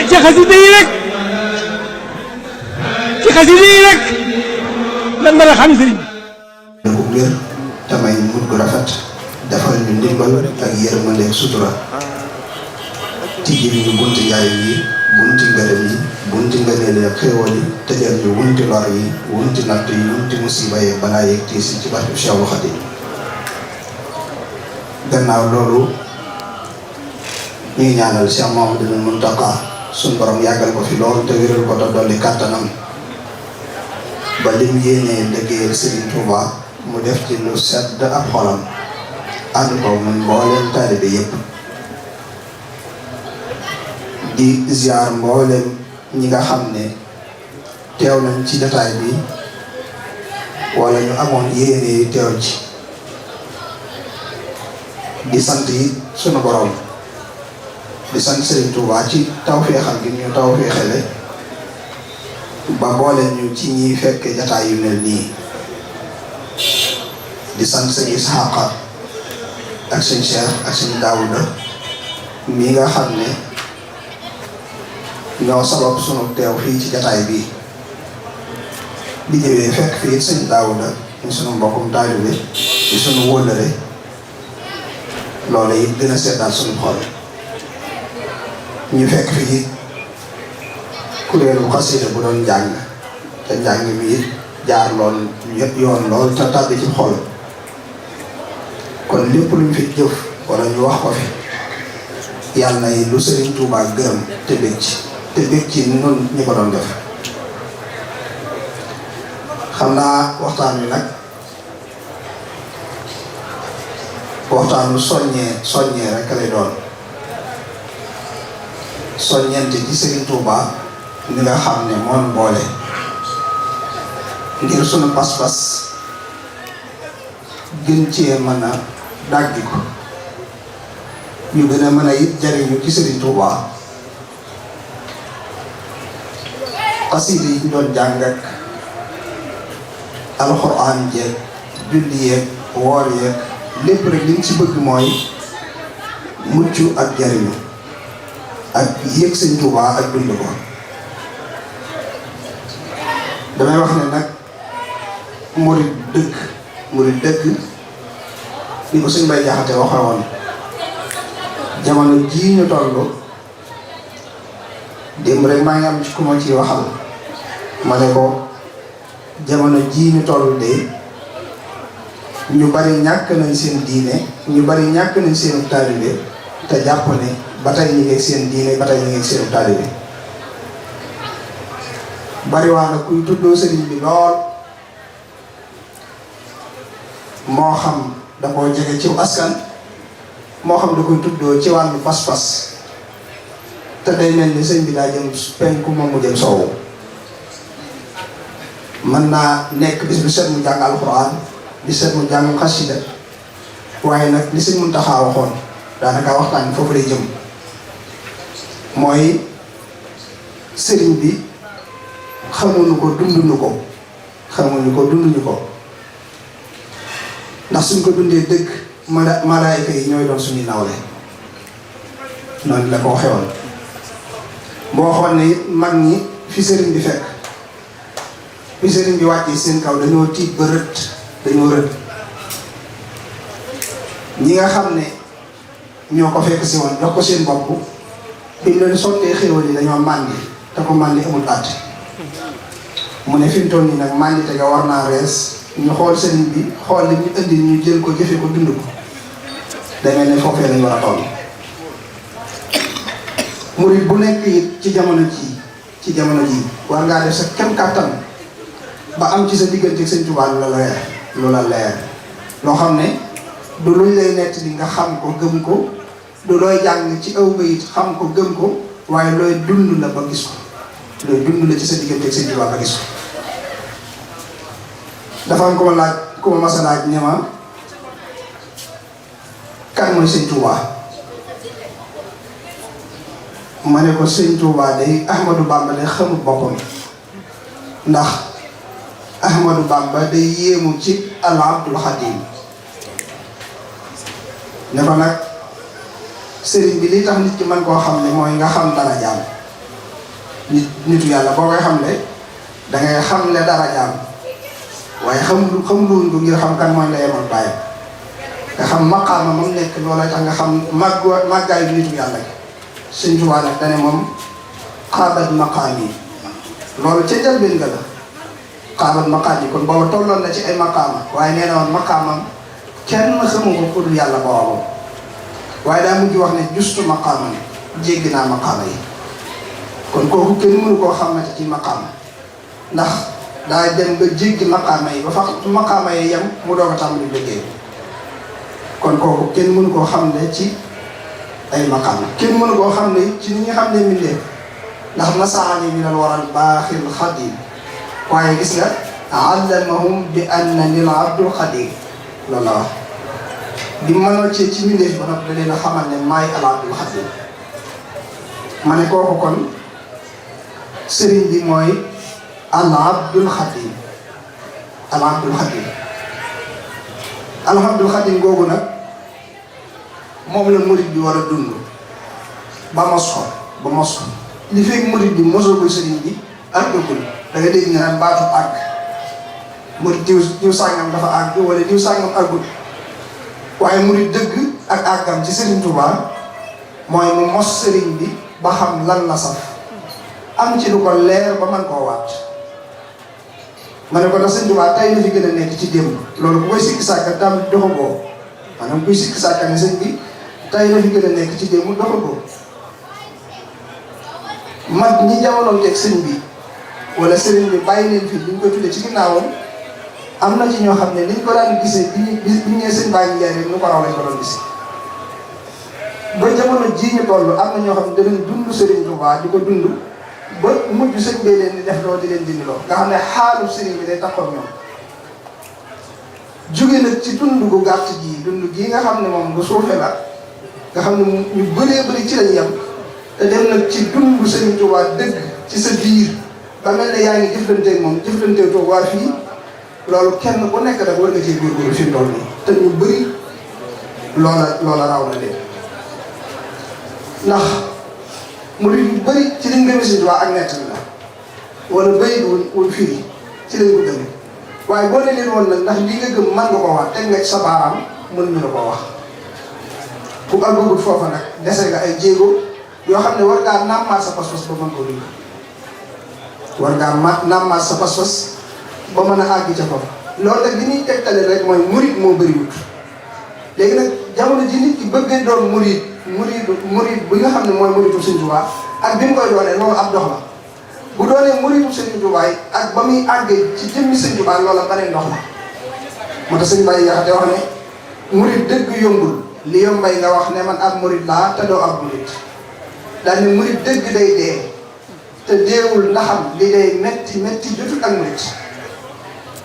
ci xasida yi rek ci xasida yi rek lan mën a xam sëriñ bi bu wér tamay mut gu rafet defal ñu ndimbal ak yërmande ak sutura tijjil ñu bunti njaay yi bunti ngërëm yi bunti ngëneel ak xéewal yi tëjal ñu wunti lor yi wunti natt yi wunti musiba yi balaa yeeg tiis yi ci barke Cheikh Khadim gannaaw loolu ñu ngi ñaanal Cheikh Mouhamadoul Mountakha suñ borom yàggal ko fi lool te wéral ko te dolli kàttanam ba lim yéenee liggéeyal Serigne Touba mu def ci lu sedd ab xolam ànd ko mun mbooleem taalibe yépp di ziar mbooleem ñi nga xam ne teew nañ ci jotaay bi wala ñu amoon yéene yi teew ci di sant yi sunu borom di sant Serigne Touba ci tawféexal gi ñu tawféexale ba boole ñu ci ñiy fekk jataay yu mel nii di sant sëñ Isxaaqa ak sëñ Cheikh ak sëñ Daawuda mi nga xam ne ñoo sabab sunu teew fii ci jataay bi di ñëwee fekk fii sëñ Daawuda ñu sunu mbokkum taalibe di sunu wóllëre loola it gën a seddaal sunu xol ñu fekk fii kuréelu xasida bu doon jàng te njàng mi it jaar lool yëpp yoon lool te tàbbi ci xol kon lépp luñ fi jëf wala ñu wax ko fi yàlla na lu Serigne Touba gërëm te bég ci noonu ñi ko doon def xam naa waxtaan wi nag waxtaanu soññee rek lay doon soññeente ci Serigne Touba mi nga xam ne moom boole ngir sunu pas-pas gën cee mën a dàggi ko ñu gën a mën a it jariñu ci Serigne Touba xasida yi ñu doon jàng ak alxuraan jeeg julli yeeg woor yeeg lépp rek liñ ci bëgg mooy mucc ak jariñu ak yëg Serigne Touba ak dund ko damay wax ne nag murid dëgg ni ko sëñ Bay Jaxate waxe woon jamono jii ñu toll démb rek maa ngi am ci ku ma ciy waxal ma ne ko jamono jii ñu toll de ñu bari ñàkk nañ seen diine ñu bari ñàkk nañ seen taalibe te jàpp ne ba tey ñu ngi seen diine ba tey ñu ngi seen taalibe bari waa na kuy tuddoo sëriñ bi lool moo xam da koo jege ci askan moo xam da koy tuddoo ci wàllu pas-pas te day mel ni sëñ bi daa jëm penku moom mu jëm soowu mën naa nekk bis bu set mu jàng alxuraan di set mu jàng xasida waaye nag li sëñ Muntaxa waxoon daanaka waxtaan foofu lay jëm mooy sëriñ bi xamuñu ko dunduñu ko ndax suñ ko dundee dëgg malaayika yi ñooy doon suñuy nawle noonu la ko waxee woon boo xool ne it mag ñi fi sëriñ bi fekk fi sëriñ bi wàccee seen kaw dañoo tiit ba dañoo rët ñi nga xam ne ñoo ko fekk si woon jox ko seen bopp bi ñu leen sottee xéwal yi dañoo màndi te ko màndi amul àtte mu ne fi mu toll nii nag màndi te nga war naa rees ñu xool sëriñ bi xool li ñu indi ñu jël ko jëfe ko dund ko demee ne foofee lañ war a toll murid bu nekk it ci jamono ji war ngaa def sa kem kàttan ba am ci sa diggante ak Sëriñ Tuubaa lu la leer loo xam ne du luñ lay nett li nga xam ko gëm ko du looy jàng ci aw bayit xam ko gëm ko waaye looy dund la ba gis ko looy dund la ci sa diggante ak Sëriñ Tuubaa ba gis ko dafa am ku ma mas a laaj ne ma kan mooy Sëriñ Tuubaa ma ne ko Sëriñ Tuubaa day Ahmadou Bamba day xamul boppam ndax Ahmadou Bamba day yéemu ci al Abdul Xadim ne ko nag sëriñ bi li tax nit ki mën koo xam ne mooy nga xam dara jaam nitu yàlla boo koy xamle da ngay xamle dara jaam waaye xamluwuñ ko ngir xam kan mooy la yemal bàyyi nga xam maqaama moom nekk loola tax nga xam màggaayu nitu yàlla gi. Sëñ Tuubaa nag dane moom xaabat maqaam yi loolu ca njëlbéen nga la xaabat maqaam yi kon booba tolloon na ci ay maqaama waaye nee na woon maqaamam kenn xamu ko ku dul yàlla boobam waaye daa mujj wax ne justu maqaama ni jéggi naa maqaama yi kon kooku kenn mënu koo xamante ci maqaama ndax daa dem ba jéggi maqaama yi ba fa maqaama yi yem mu doog a tàmbali liggéey kon kooku kenn mënu koo xam ne ci ay maqaama kenn mënu koo xam ne ci ni nga xam ne mbindeef ndax nasaani min al waral baaxil xadim waaye gis nga allamahum bi anna lil abdul xadim loolu la wax di mënoo ci mbindeef ba noppi da leen a xamal ne maay al abdul xadim ma ne kooku kon sëriñ bi mooy al abdul xadim al abdul xadim al abdul xadim googu nag moom la murid bi war a dund ba mos ko ba mos ko li fekk murid bi mosoo ko sëriñ bi àggagul da nga dégg nga naan baatu àgg murid diw sàngam dafa àgg wala diw sàngam àggul waaye murid dëgg ak àggam ci Sëriñ Tuubaa mooy mu mos sëriñ bi ba xam lan la saf am ci lu ko leer ba man koo waat ma ne ko ndax Sëriñ Tuubaa tey la fi gën a nekk ci démb loolu bu koy sikki sàkka tam doxagoo maanaam kuy sikki sàkka ne sëñ bi tey la fi gën a nekk ci démb doxagoo mag ñi jamonoon teg sëñ bi wala sëriñ bi bàyyi leen fii liñ ko tuddee ci ginnaawam am na ci ñoo xam ne liñ ko daan gisee bi ñu ñëwee sëñ bàyyi njaay rek nu ko raw lañ ko doon gisee ba jamono jii ñu toll am na ñoo xam ne danañ dund Sëriñ Tuubaa di ko dund ba mujj sëñ bee leen di def loo di leen dindi loo nga xam ne xaalu sëriñ bi day taxaw ñoom jóge nag ci dund gu gàtt gii dund gii nga xam ne moom bu suufee la nga xam ne ñu bëree bëri ci lañ yem te dem nag ci dund Sëriñ Tuubaa dëgg ci sa biir ba mel ne yaa ngi jëflanteeg moom jëflanteeg toog waa fii loolu kenn ku nekk rek war nga cee góorgóorlu fi mu toll nii te ñu bëri loola raw na leen ndax murid yu bëri ci liñ gëmee Sëriñ Tuubaa ak nettali la wala bëy wul firi ci lañ ko gëmee waaye boo ne leen woon nag ndax lii nga gëm mën nga ko wax teg nga ci sa baaraam mën ñu la ko wax bu àggagul foofa nag dese nga ay jéego yoo xam ne war ngaa nàmmaat sa pas-pas ba mën koo dund war ngaa nàmmaat sa pas-pas ba mën a àgg ca foofu loolu nag li ñuy tegtale rek mooy murid moo bëriwut léegi nag jamono ji nit ki bëggee doon murid bi nga xam ne mooy muridu Sëriñ Tuubaa ak bi mu koy doonee loolu ab dox la bu doonee muridu Sëriñ Tuubaa ak ba muy àggee ci jëmmi Sëriñ Tuubaa loola beneen dox la moo tax sëñ Baye Jaxate wax ne murid dëgg yombul li yombay nga wax ne man ab murid laa te doo ab murid daal ne murid dëgg day dee te deewul ndaxam li day metti jotul ak murid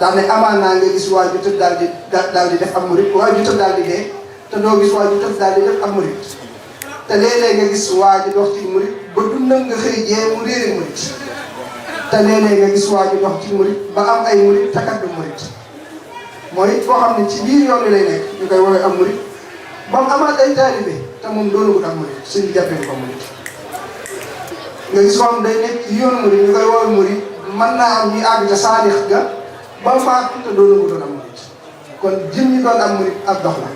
daal ne amaan naa nga gis waa ju tëb daal di def ab murid waa ju tëb daal di dee te doo gis waa ju tëb daal di def ab murid te léeg-léeg nga gis waa ji dox ci murid ba dundal nga xëy jee mu réere murid te léeg-léeg nga gis waa ji dox ci murid ba am ay murid te kat du murid mooy foo xam ne ci biir yoon wi lay nekk ñu koy woowee am murid ba mu amaat ay taalibe te moom doonagul am murid suñu jàppee ko murid nga gis koo xam day nekk ci yoonu murid ñu koy woowee murid mën naa am ñuy àgg ca saalix ga ba faatu te doonagul doon am murid kon jëm ñi doon am murid ab dox la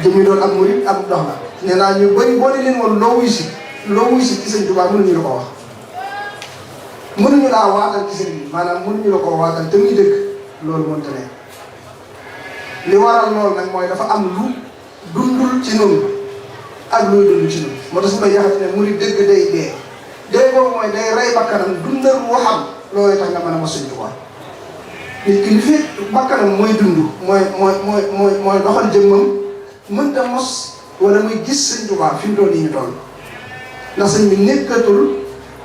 jëm ñi doon am murid ab dox la nee naa ñu bëri boo di leen woon loo wuy si ci Sëriñ Tuubaa mënuñu la ko wax mënuñu laa waatal ci sëriñ bi maanaam mënuñu la ko waatal te muy dëgg loolu mënta ne li waral loolu nag mooy dafa am lu dundul ci noonu ak luy dund ci noonu moo tax su may yaxati ne murid dëgg day dee boobu mooy day rey bakkanam dundal waxam loolu tax nga mën a mos Sëriñ Tuubaa nit ki li fi bakkanam mooy dund mooy doxal jëmmam mënta mos wala muy gis Sëriñ Tuubaa fi mu toll nii ñu toll ndax sëñ bi nekkatul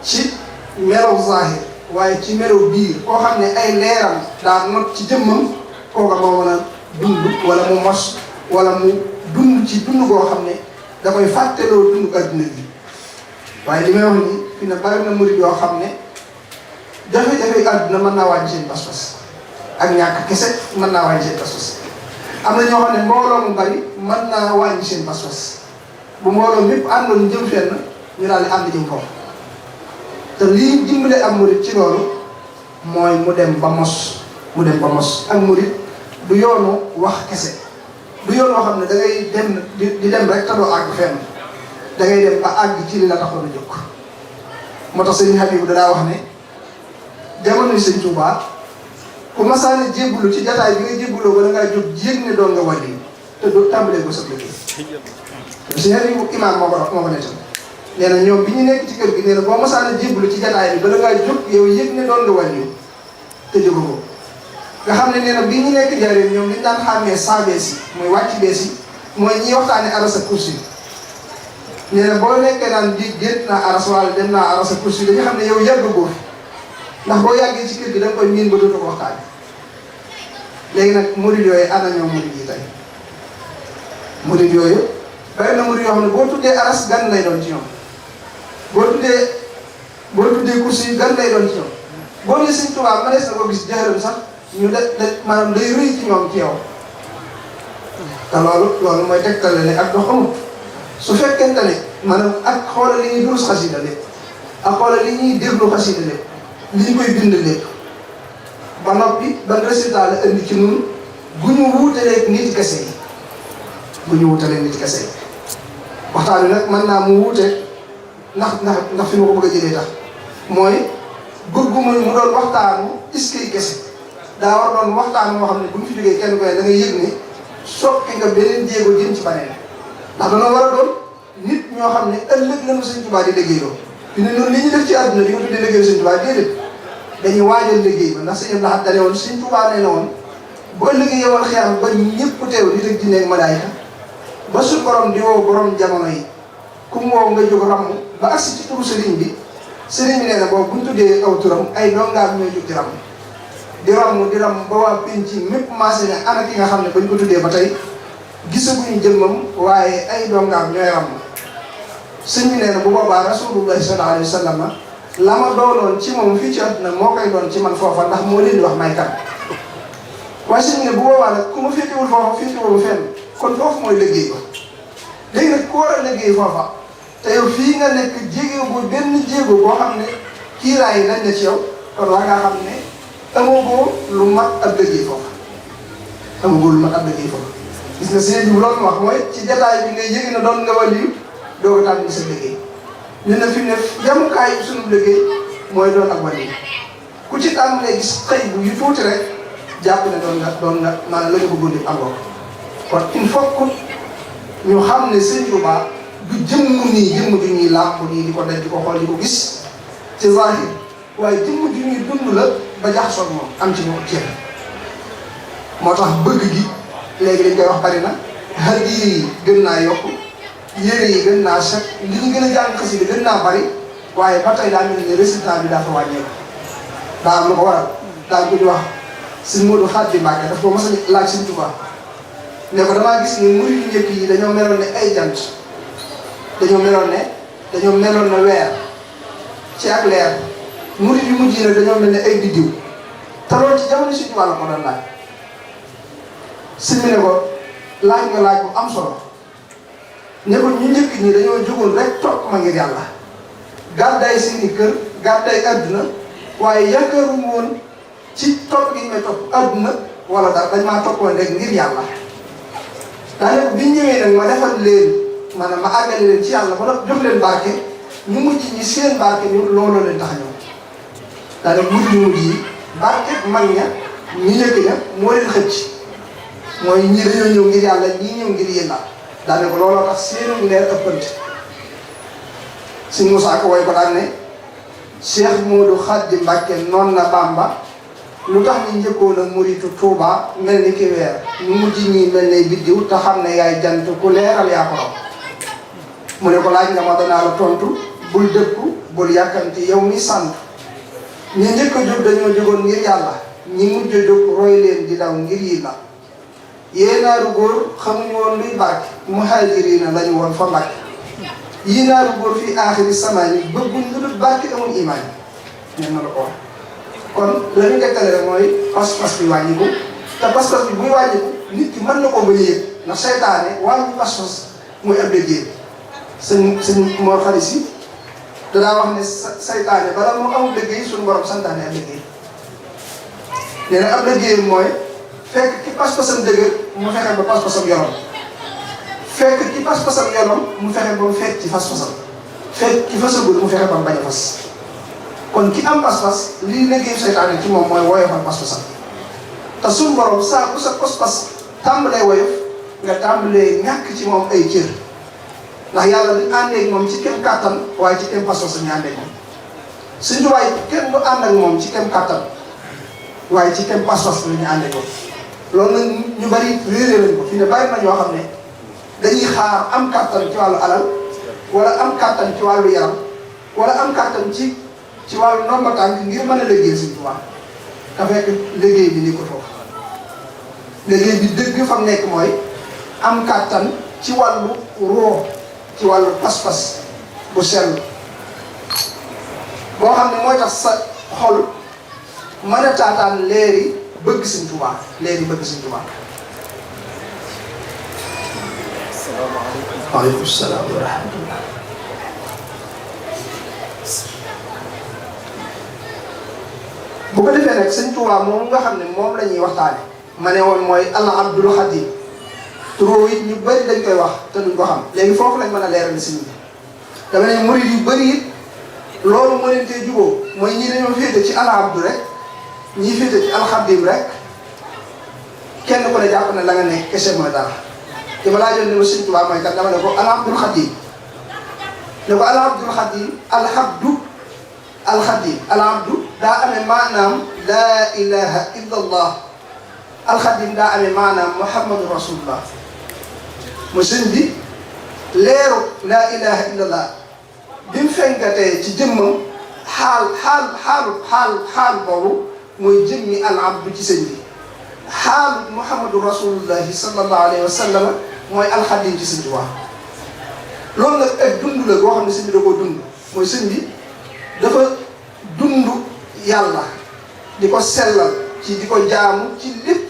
ci melaw zahir waaye ci melaw biir koo xam ne ay leeram daa not ci jëmmam kooka moo mën a dund wala mu mos wala mu dund ci dund koo xam ne da koy fàtteloo dund adduna bi waaye li may wax ni fi ne bari na murid yoo xam ne jafe-jafe adduna mën naa wàññi seen pas-pas ak ñàkk kese mën naa wàññi seen pas-pas am na ñoo xam ne mbooloo mu bari mën naa wàññi seen pas-pas bu mbooloo mépp àndoon jëm fenn ñu daal di ànd jëm kaw te lii dimbale am murit ci loolu mooy mu dem ba mos ak murit du yoonu wax kese du yoon woo xam ne da ngay dem di dem rek te doo àgg fenn da ngay dem ba àgg ci li la taxoon a jóg. moo tax sëñ Habibou danaa wax ne jamono sëñ Touba ku masaane jébbalu ci jataay bi nga jébbaloo wala ngaa jóg yëg ne doon nga wàlli te doo tàmbalee ko sa liggéey. sëñ Habibou imaam moo ko nettal nee na ñoom bi ñu nekk ci kër gi nee na boo masaane jébbalu ci jataay bi bala ngaa jóg yow yëg ne doon nga wàlli te jógu ko. nga xam ne nee na bi ñu nekk njëriñ ñoom liñ daan xàmmee saa bees yi mooy wàcc bees yi mooy ñiy waxtaanee aras ak kursi nee na boo nekkee naan di gént naa aras wala dem naa aras ak kursi dañu xam ne yow yàgg góor ndax boo yàggee ci kër gi da nga koy miin ba dootoo ko waxtaanee. léegi nag murid yooyu ana ñoom murid yi tey murid yooyu bari na murid yoo xam ne boo tuddee aras gan lay doon ci ñoom boo tuddee kursi gan lay doon ci ñoom boo nee Sëñ Tuubaa mënees na ko gis jëxëram sax. ñu maanaam day rëy ci ñoom ci yow te loolu mooy tegtale ne ak dox amut su fekkente ne maanaam ak xoolal li ñuy durus xasida lépp ak xoolal li ñuy déglu xasida lépp li ñu koy bind lépp ba noppi ban résultat la indi ci ñun bu ñu wuutalee nit kese yi waxtaan wi nag mën naa mu wuute ndax fi ma ko bëgg a jëlee tax mooy bëgguma mu doon waxtaanu iskay kese daa war doon waxtaan moo xam ne bu ñu fi jógee kenn koy da ngay yëg ne soppi nga beneen jéego jëm ci baneen ndax dañoo war a doon nit ñoo xam ne ëllëg lañu Sëñ Tuubaa di liggéeyloo fi ne noonu li ñu def ci àdduna di nga tuddee liggéeyu Sëñ Tuubaa déedéet dañuy waajal liggéey ba ndax Sëñ Abdou Lahad dane woon Sëñ Tuubaa nee na woon bu ëllëgee yow al xiyaam ba ñëpp teew nit ak jinne ak malaayika ba su borom di woo borom jamono yi ku mu woo nga jóg ramm ba agsi ci turu sëriñ bi nee na boobu bu ñu tuddee aw turam ay dongaam ñooy jóg di ramm ba waa penc mépp maase ne ana ki nga xam ne bañ ko tuddee ba tey gisaguñu jëmmam waaye ay dongaam ñooy ramm sëñ bi nee na bu boobaa rasulullahi sallallahu alayhi wa sallam la ma doonoon ci moom fii ci àdduna moo koy doon ci man foofa ndax moo leen di wax may kan waaye sëñ bi ne bu boobaa nag ku ma féetewul foofa féetewul fenn kon foofu mooy liggéey ba léegi nag ku war a liggéey foofa te yow fii nga nekk jéego bu benn jéego boo xam ne kiiraay yi dañ na ci yow kon waa ngaa xam ne amagoo lu mat ab liggéey foofa gis nga sëñ bi loolu wax mooy ci jataay bi ngay yëg na doon nga wàllu doo ko tàmbali sa liggéey ñu ne fi mu ne jamukaayu sunu liggéey mooy doon ak wàllu ku ci tàmbalee gis xëy bu yu tuuti rek jàpp ne doon nga maanaam la nga bëggoon di am kon il faut que ñu xam ne Sëñ Tuubaa du jëmm ju ñuy làmp nii di ko daj di ko xool di ko gis ci zahir waaye jëmm ju ñuy dund la ba jaxasoo moom am ci moom ceeb moo tax bëgg gi léegi dañ koy wax bari na hadiya yi gën naa yokk yére yi gën naa set li ñu gën a jàng xasida gën naa bari waaye ba tey daa mel ne résultat bi dafa wàññeeku daa am lu ko waral daa ko di wax Sëñ Moodu Xaadim Mbàkke daf ko mos a laaj Sëñ Tuubaa ne ko damaa gis ni murid yu njëkk yi dañoo meloon ne ay jant dañoo meloon ne weer ci ak leer murid yu mujj yi nag dañoo mel ne ay biddiw te loolu ci jamono Sëñ Tuubaa la ko doon laaj sëñ bi ne ko laaj nga laaj bu am solo ne ko ñu njëkk ñi dañoo jógoon rek topp ma ngir yàlla gàddaay seeni kër gàddaay àdduna waaye yaakaaru woon ci topp gi ñu may topp àdduna wala daal dañ maa toppoon rek ngir yàlla daanaka bi ñu ñëwee nag ma defal leen maanaam ma àggale leen ci yàlla ba jox leen barke ñu mujj ñi seen barke ñu looloo leen tax a ñëw daanaka mujj yi barke mag ña ñi njëkk ña moo leen xëcc mooy ñii dañoo ñëw ngir yàlla ñii ñëw ngir yéen daanaka looloo tax seenu leer ëppante Sëñ Musaa Ka way ko daan ne Cheikh Modou Khady Mbacke noon na Bamba lu tax ñu njëkkoon a muritu Touba mel ni ki weer ñu mujj ñi mel ne biddiw te xam ne yaay jant ku leeral yaa ko raw mu ne ko laaj nga ma danaa la tontu bul dëkku bul yàkkamti yow mi sant ñi njëkk a jóg dañoo jógoon ngir yàlla ñi mujj a jóg roy leen di daw ngir yi la yee naaru góor xamuñu woon luy barke muhaajiriina lañu woon fa Mbàkke yii naaru góor fii aaxiri samaan yi bëgguñ lu dul barke amul imaan yi ñen na la ko wax kon la ñu tegtale rek mooy pas-pas bi wàññiku te pas-pas bi buy wàññiku nit ki mën na koo bañ a yëg ndax seytaane wàññi pas-pas muy ab liggéey sëñ Mor Xalis yi danaa wax ne saytaane bala moo amul liggéey suñu borom santaane ak liggéey nee na ab liggéey mooy fekk ki pas-pasam dëgër mu fexe ba pas-pasam yorom fekk ki pas-pasam yorom mu fexe ba mu fekk ci fas-fasam fekk ki fasagul mu fexe ba mu bañ a fas kon ki am pas-pas lii liggéeyu saytaane ci moom mooy woyofal pas-pasam te suñu borom saa bu sa pas-pas tàmbalee woyof nga tàmbalee ñàkk ci moom ay cër ndax yàlla duñ àndeeg moom ci kem kàttan waaye ci kem pas-pas ñu àndeeg moom suñu waaye kenn du ànd ak moom ci kem kàttan waaye ci kem pas-pas la ñu àndeeg moom loolu nag ñu bari réeré lañ ko fi ne bari na ñoo xam ne dañuy xaar am kàttan ci wàllu alal wala am kàttan ci wàllu yaram wala am kàttan ci wàllu ndomba tànk ngir mën a liggéey Sëñ Tuubaa te fekk liggéey bi ni ko foofu liggéey bi dëgg fa nekk mooy am kàttan ci wàllu roo ci wàllu pas-pas bu sell boo xam ne mooy tax sa xol mën a taataan leeri bëgg Sëñ Tuubaa leeri bëgg Sëñ Tuubaa. waaleykum salaam wa rahmatullah. bu ko defee nag Sëñ Tuubaa moom nga xam ne moom la ñuy waxtaane ma ne woon mooy al Abdul Xadim turoo it ñu bëri dañ koy wax te duñ ko xam léegi foofu lañ mën a leeral sëñ bi dama ne murid yu bëri it loolu moo leen tee jubóo mooy ñii dañoo féete ci al Abdu rek ñii féete ci al Xadim rek kenn ku ne jàpp ne la nga nekk kese mooy dara te ma laajoon ne ma Sëñ Tuubaa mooy kat dama ne ko al Abdul Xadim ne ko al Abdul Xadim al Abdu al Xadim al Abdu daa amee maanaam laa ilaha illa allah al Xadim daa amee maanaam Muhammadu Rasulullah mu sëñ bi leeru laa ilaha illallah bi mu fenkatee ci jëmmam xaal boobu mooy jëmmi al abdu ci sëñ bi xaalu Muhammadu Rasulullahi sallallahu alayhi wa sallam mooy al Xadim ci Sëñ Tuubaa loolu nag ak dund la boo xam ne sëñ bi da koo dund mooy sëñ bi dafa dund yàlla di ko sellal ci di ko jaamu ci lépp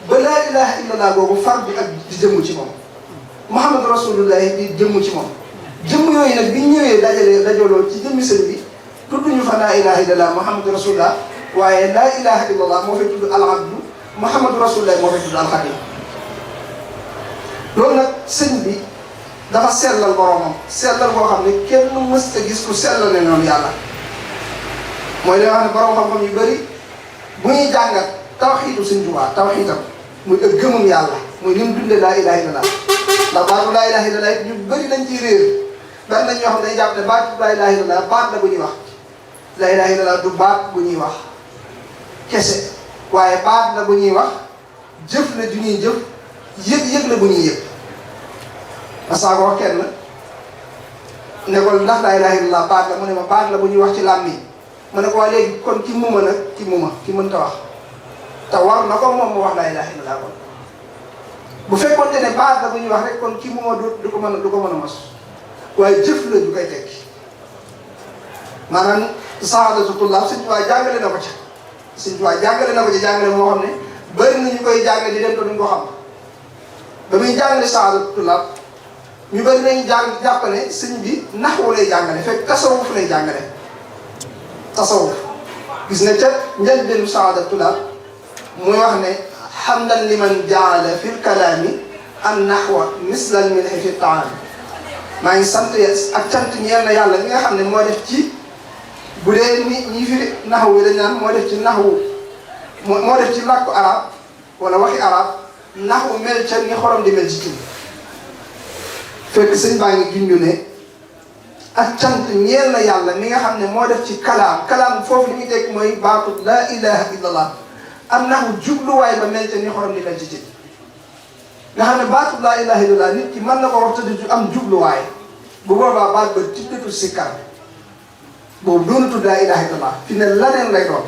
ba laa ilaha illallah boobu far bi ak di jëmm ci moom Muhammadu Rasulullahi di jëmm ci moom jëmm yooyu nag bi ñu ñëwee dajaloo ci jëmmi sëñ bi tudduñu fa laa ilaha illallah Muhammadu Rasulullah waaye laa ilaha illallah moo fay tudd al abdu Muhammadu Rasulullah moo fay tudd al Xadim loolu nag sëñ bi dafa sellal boromam sellal koo xam ne kenn mës a gis ku sellal ne noonu yàlla mooy li nga xam ne borom xam-xam yu bëri bu ñuy jàngat tawxiidu Sëñ Tuubaa tawxiidam muy ak gëmum yàlla muy ni mu dundee laa ilaha illallah ndax baatu laa ilaha illallah ñu bëri dañ ciy réer bari nañ ñoo xam ne dañuy jàpp ne baatu laa ilaha illallah baat la bu ñuy wax laa ilaha illallah du baat bu ñuy wax kese waaye baat la bu ñuy wax jëf la ju ñuy jëf yëg-yëg la bu ñuy yëg masaa ko wax kenn ne ko ndax laa ilaha illallah baat la mu ne ma baat la bu ñuy wax ci làmmiñ ma ne ko waa léegi kon ki muma nag ki mënta wax te war na ko moom mu wax laa ilaha illallah kon bu fekkoonte ne baat la bu ñuy wax rek kon ki muma du ko mën a mos waaye jëf la du koy tekki maanaam saadatu tullaab Sëñ Tuubaa jàngale na ko ca Sëñ Tuubaa jàngale na ko ci jàngale moo xam ne bëri na ñu koy jàngale di dem te duñ ko xam ba muy jàngale saadatu tullaab ñu bëri nañu jàpp ne sëñ bi naxwu lay jàngale fekk tasawuf lay jàngale tasawuf gis nga ca njëlbéenu saadatu tullaab muy wax ne hamdan liman jaala fil kalaami an naxwa mislal milhi fi taami maa ngi sant ak cant ñeel na yàlla mi nga xam ne moo def ci bu dee ñi fi naxwu yi dañ naan moo def ci naxwu moo def ci làkku arab wala waxi arab naxwu mel ca ni xorom di mel ci cin fekk sëñ baa ngi junju ne ak cant ñeel na yàlla mi nga xam ne moo def ci kalaam foofu li muy tekk mooy baatu laa ilaha illallah am naxwu jubluwaay ba mel ca ni xorom di mel ci cin nga xam ne baatu laa ilaha illallah nit ki mën na ko wax te du am jubluwaay bu boobaa baat ba tuddatul sikkar boobu doonatul laa ilaha illallah fi ne laneen lay doon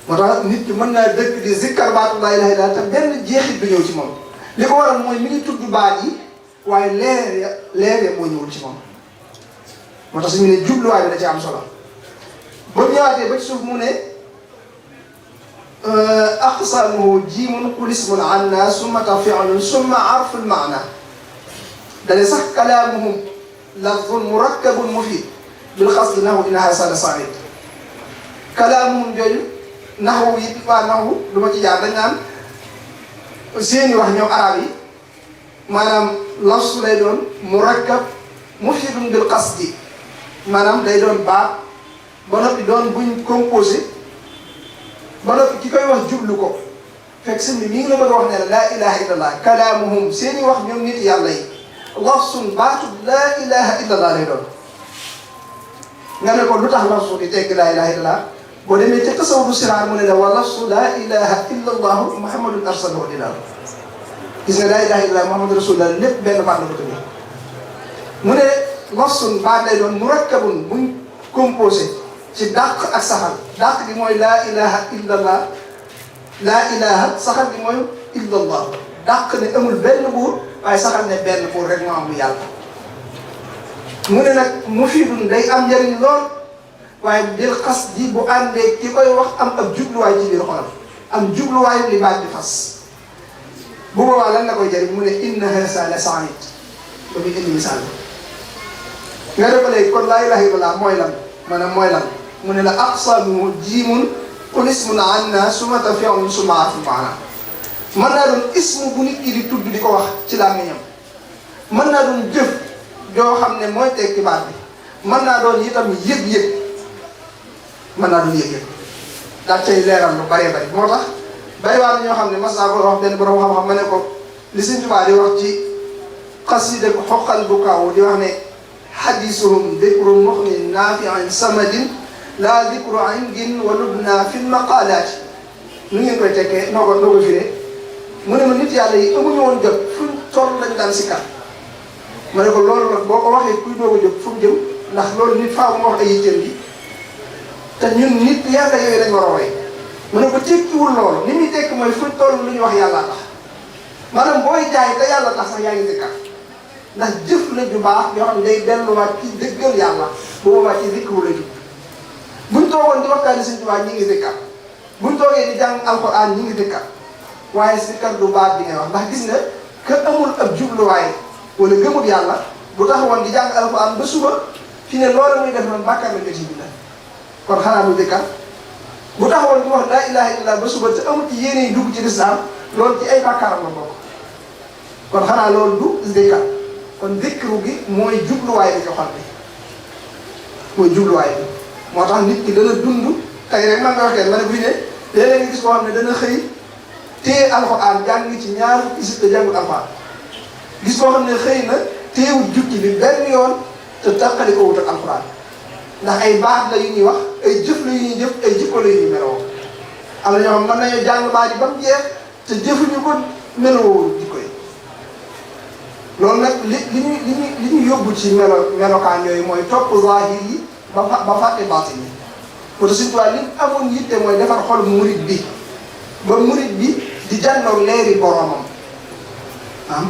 moo tax nit ki mën naa dëkk di zikkar baatu laa ilaha illallah te benn jeexit bi ñëw ci moom li ko waral mooy mi ngi tudd baat yi waaye leer moo ñëwul ci moom moo tax suñu ne jubluwaay bi da ci am solo ba ñëwaatee ba ci suuf mu ne aqsamuhu jiimun qul ismun anna summa fi'lun summa arful maana dane sax kalaamuhum lafzun murakkabun mufid bil xasdi nahu inna hasada said kalaamuhum jooju naxu yi waa naxu du ma ci jaar dañ naan seeni wax ñoom arab yi maanaam lafsu lay doon murakkab mufidun bil xasdi maanaam day doon baat ba noppi doon buñ composé ba noppi ki koy wax jublu ko fekk sëñ bi mi ngi la bëgg a wax ne la laa ilaha illallah kalaamuhum seeni wax ñoom nit yàlla yi lafsun baatu laa ilaha illallah lay doon nga ne ko lu tax lafsu di tekki laa ilaha illallah boo demee ca tasawudu siraar mu ne la wa lafsu laa ilaha illallah muhammadun arsalahu dinaa gis nga laa ilaha illallah muhammadu rasulullah lépp benn baat la ko tuddee mu ne lafsun baat lay doon murakkabun buñ composé ci dàq ak saxal dàq gi mooy laa ilaha illallah laa ilaha saxal gi mooy illallah dàq ne amul benn buur waaye saxal ne benn buur rek moo am lu yàlla mu ne nag mufidun day am njëriñ lool waaye bil xas ji bu àndee ki koy wax am ab jubluwaay ci biir xolam am jubluwaayu li baat bi fas bu boobaa lan la koy jëriñ mu ne inna haasa la said ba muy indi misaal nga def ko léegi kon laa ilaha illallah mooy lan maanaam mooy lan mu ne la aqsamu jiimun qul ismun anna sumata fi'lun summa harfun maana mën naa doon ismu bu nit ki di tudd di ko wax ci làmmiñam mën naa doon jëf joo xam ne mooy tekki baat bi mën naa doon itam yëg-yëg mën naa doon yëg-yëg daal cay leeral lu bëree bëri moo tax bari waa ñoo xam ne mas naa ko wax benn borom xam-xam ma ne ko li Sëñ Tuubaa di wax ci xasida ko xoqal bu kaw di wax ne xadisuhum dikru muxnin naafiin samadin laa dikru indin wa lubna fi lmaqalaati nu ngeen koy tekkee noo ko firee mu ne ma nit yàlla yi amuñu woon jot fuñ toll lañ daan si kat ma ne ko loolu nag boo ko waxee kuy doog a jóg fu mu jëm ndax loolu nit faaw mu wax ay yitteem bi te ñun nit yàlla yooyu lañ war a roy mu ne ko tekkiwul loolu li muy tekki mooy fuñ toll lu ñuy wax yàllaa tax maanaam booy jaay te yàlla tax sax yaa ngi si kat ndax jëf la ju baax yoo xam ne day delluwaat ci dëggal yàlla bu boobaa ci zikru la jub buñ toogoon di waxtaani Sëñ Tuubaa ñi ngi zikkar buñ toogee di jàng alxuraan ñi ngi zikkar waaye zikkar du baat bi ngay wax ndax gis nga que amul ab jubluwaay wala gëmul yàlla bu taxawoon di jàng alxuraan ba suba fi ne loolu muy def noonu bàkkaar la ko ci bindal kon xanaa mu zikkar bu taxawoon di wax laa ilaha illallah ba suba te amul ci yéene yi dugg ci lislaam loolu ci ay bàkkaaram la bokk kon xanaa loolu du zikkar kon zikru gi mooy jubluwaay bi ci xol bi mooy jubluwaay bi moo tax nit ki dana dund tey rek man nga waxee ma ne bu ñu ne léeg-léeg nga gis koo xam ne dana xëy téye alxuraan jàng ci ñaar isib te jàngul alxuraan gis koo xam ne xëy na téyewul jukki bi benn yoon te tàqali ko wut ak alxuraan ndax ay baat la yu ñuy wax ay jëf la yu ñuy jëf ay jikko la yu ñuy meloo am na ñoo xam mën nañoo jàng baat yi ba mu jeex te jëfuñu ko meloo jikko yi loolu nag li ñu yóbbu ci melokaan yooyu mooy topp zahir yi ba fàtte baatin yi moo tax Sëñ Tuubaa li amoon yitte mooy defar xol murit bi ba murit bi di jànnoog leeri boromam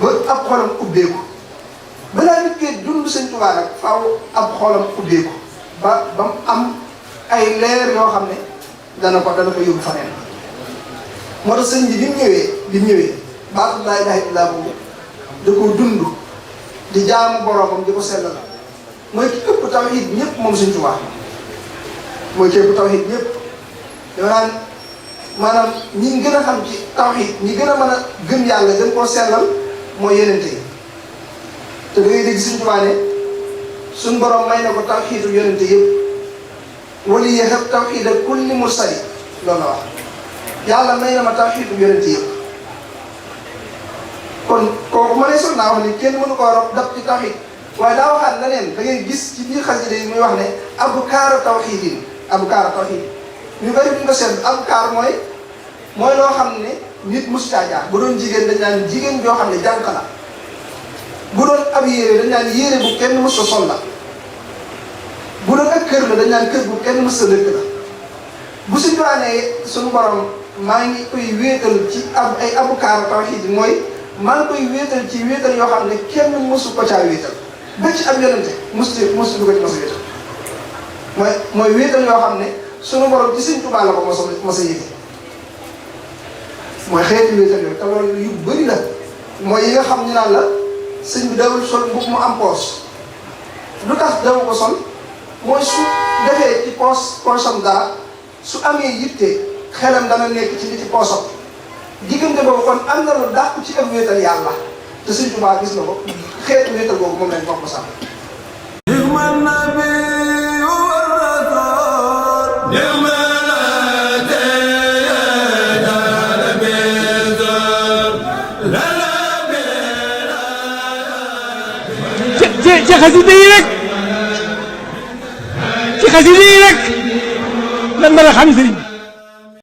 ba ab xolam ubbeeku balaa nit ki dund Sëñ Tuubaa nag faaw ab xolam ubbeeku ba mu am ay leer yoo xam ne dana ko yóbbu faneen moo tax sëñ bi bi mu ñëwee baatu laa ilaaha illallaah boobu da koo dund di jaamu boromam di ko sellal mooy ki ëpp tawhiid ñëpp moom Sëñ Tuubaa mooy ki ëpp tawhiid ñëpp dama naan maanaam ñi gën a xam ci tawhiid ñi gën a mën a gëm yàlla gën koo sellal mooy yenente yi te da ngay dégg Sëñ Tuubaa ne suñ borom may na ko tawhiidu yenente yëpp wala yahab tawhiida kulli mursali loolu la wax yàlla may na ma tawhiidu yenente yëpp kon kooku ma ne son naa wax ni kenn mënu koo rob dab ci tawhiid waaye daa waxaat leneen da ngay gis ci biir xasida yi muy wax ne abkaara tawhiidin abkaara tawhiid ñu bëri bu ñu ko seetlu abkaar mooy loo xam ne nit mus caa jaar bu doon jigéen dañ naan jigéen joo xam ne jànq la bu doon ab yére dañ naan yére bu kenn mus a sol la bu doon ak kër la dañ naan kër bu kenn mus a dëkk la bu si doonee suñu borom maa ngi koy wéetal ci ay abkaara tawhiid mooy maa ngi koy wéetal ci wéetal yoo xam ne kenn musu ko caa wéetal ba ci ab yonente musu du ko ci mos a wéetal mooy wéetal yoo xam ne sunu borom ci Sëñ Tuubaa la ko mos a yëge mooy xeeti wéetal yooyu te loolu yu bëri la mooy yi nga xam ñu naan la sëñ bi dawul sol mbub mu am poos lu tax dama ko sol mooy su defee ci poosam dara su amee yitte xelam dana nekk ci li ci poosam diggante boobu kon am na lu dàq ci ak wéetal yàlla te Sëñ Tuubaa gis na ko xeetu wéetal boobu moom lañ bokk sax. ci xasida yi rek ci xasida yi rek lan mën a xam sëriñ